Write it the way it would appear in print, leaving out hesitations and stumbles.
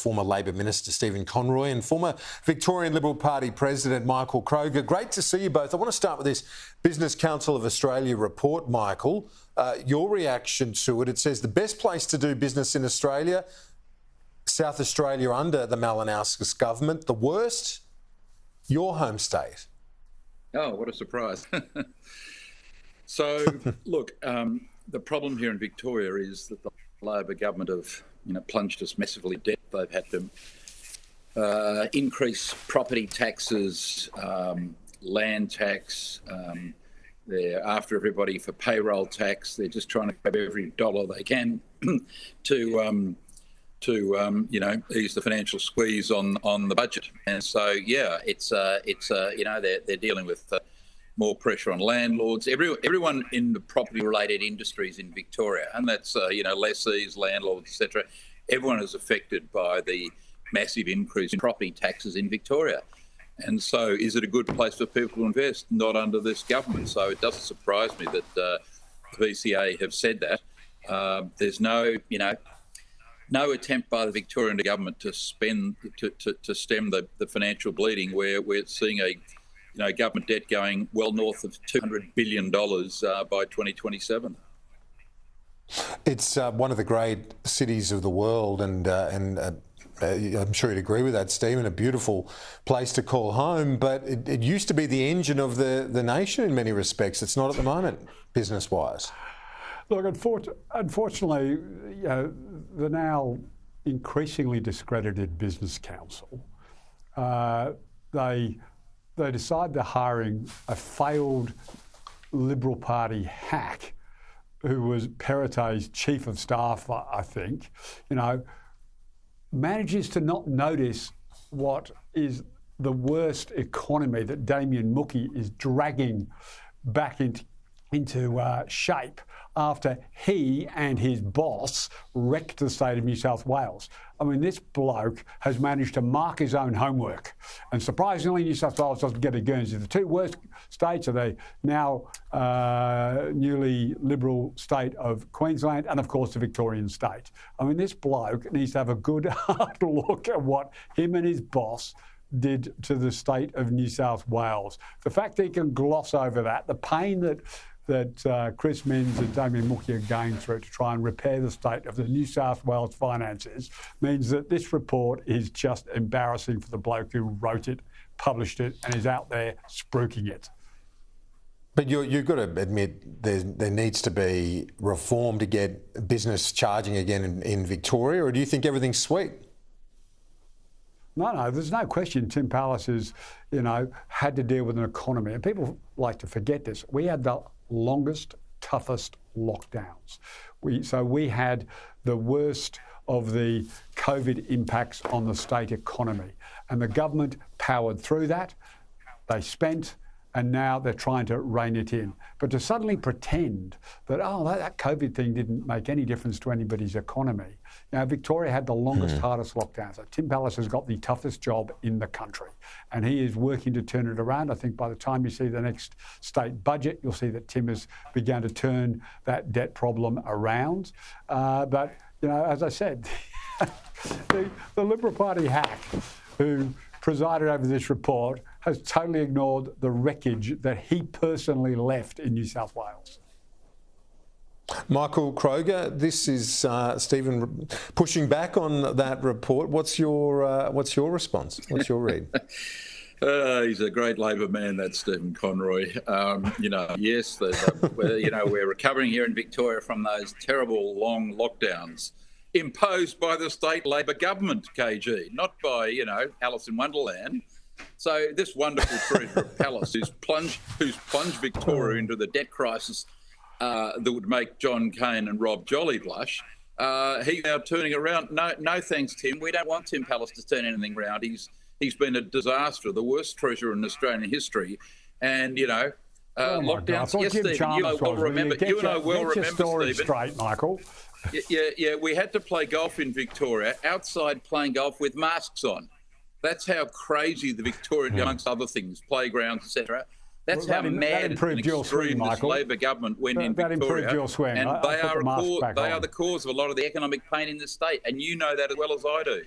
former Labor Minister Stephen Conroy and former Victorian Liberal Party President Michael Kroger. Great to see you both. I want to start with this Business Council of Australia report, Michael. Your reaction to it. It says the best place to do business in Australia, South Australia under the Malinowskis government. The worst, your home state. Oh, what a surprise. So, look, the problem here in Victoria is that the Labor government have, plunged us massively in debt. They've had to increase property taxes, land tax. They're after everybody for payroll tax. They're just trying to grab every dollar they can to ease the financial squeeze on the budget. And so, yeah, they're dealing with more pressure on landlords, everyone in the property-related industries in Victoria, and that's lessees, landlords, etc. Everyone is affected by the massive increase in property taxes in Victoria. And so, is it a good place for people to invest? Not under this government. So it doesn't surprise me that the VCA have said that. There's no attempt by the Victorian government to stem the financial bleeding, where we're seeing a government debt going well north of $200 billion by 2027. It's one of the great cities of the world, and I'm sure you'd agree with that, Stephen, a beautiful place to call home, but it used to be the engine of the nation in many respects. It's not at the moment, business-wise. Look, unfortunately, the now increasingly discredited Business Council, they decide they're hiring a failed Liberal Party hack who was Perrottet's chief of staff, I think, manages to not notice what is the worst economy that Damien Mookhey is dragging back into shape after he and his boss wrecked the state of New South Wales. I mean, this bloke has managed to mark his own homework. And surprisingly, New South Wales doesn't get a Guernsey. The two worst states are the now newly Liberal state of Queensland and, of course, the Victorian state. I mean, this bloke needs to have a good hard look at what him and his boss did to the state of New South Wales. The fact that he can gloss over that, the pain that Chris Minns and Damien Mookhey are going through to try and repair the state of the New South Wales finances means that this report is just embarrassing for the bloke who wrote it, published it, and is out there spruiking it. But you've got to admit there needs to be reform to get business charging again in Victoria, or do you think everything's sweet? No, there's no question Tim Pallas has, had to deal with an economy. And people like to forget this. We had the longest, toughest lockdowns. We had the worst of the COVID impacts on the state economy. And the government powered through that. They spent, and now they're trying to rein it in. But to suddenly pretend that, that COVID thing didn't make any difference to anybody's economy. Now, Victoria had the longest, hardest lockdown. So Tim Pallas has got the toughest job in the country. And he is working to turn it around. I think by the time you see the next state budget, you'll see that Tim has begun to turn that debt problem around. But, as I said, the Liberal Party hack who presided over this report has totally ignored the wreckage that he personally left in New South Wales. Michael Kroger, this is Stephen pushing back on that report. What's your response? What's your read? He's a great Labor man, that Stephen Conroy. Yes, we're recovering here in Victoria from those terrible long lockdowns imposed by the state Labor government, KG, not by, Alice in Wonderland. So this wonderful treasure of Pallas who's plunged Victoria into the debt crisis that would make John Cain and Rob Jolly blush. He's now turning around. No thanks, Tim. We don't want Tim Pallas to turn anything around. He's been a disaster, the worst treasurer in Australian history. And, lockdowns. Yes, Stephen, you and I well remember, Stephen. Straight, Michael. Yeah, we had to play golf in Victoria, outside playing golf with masks on. That's how crazy the Victorian, amongst other things, playgrounds, etc. That's how mad and extreme this Labor government went in Victoria. That improved your swing. And they are the cause of a lot of the economic pain in the state, and you know that as well as I do.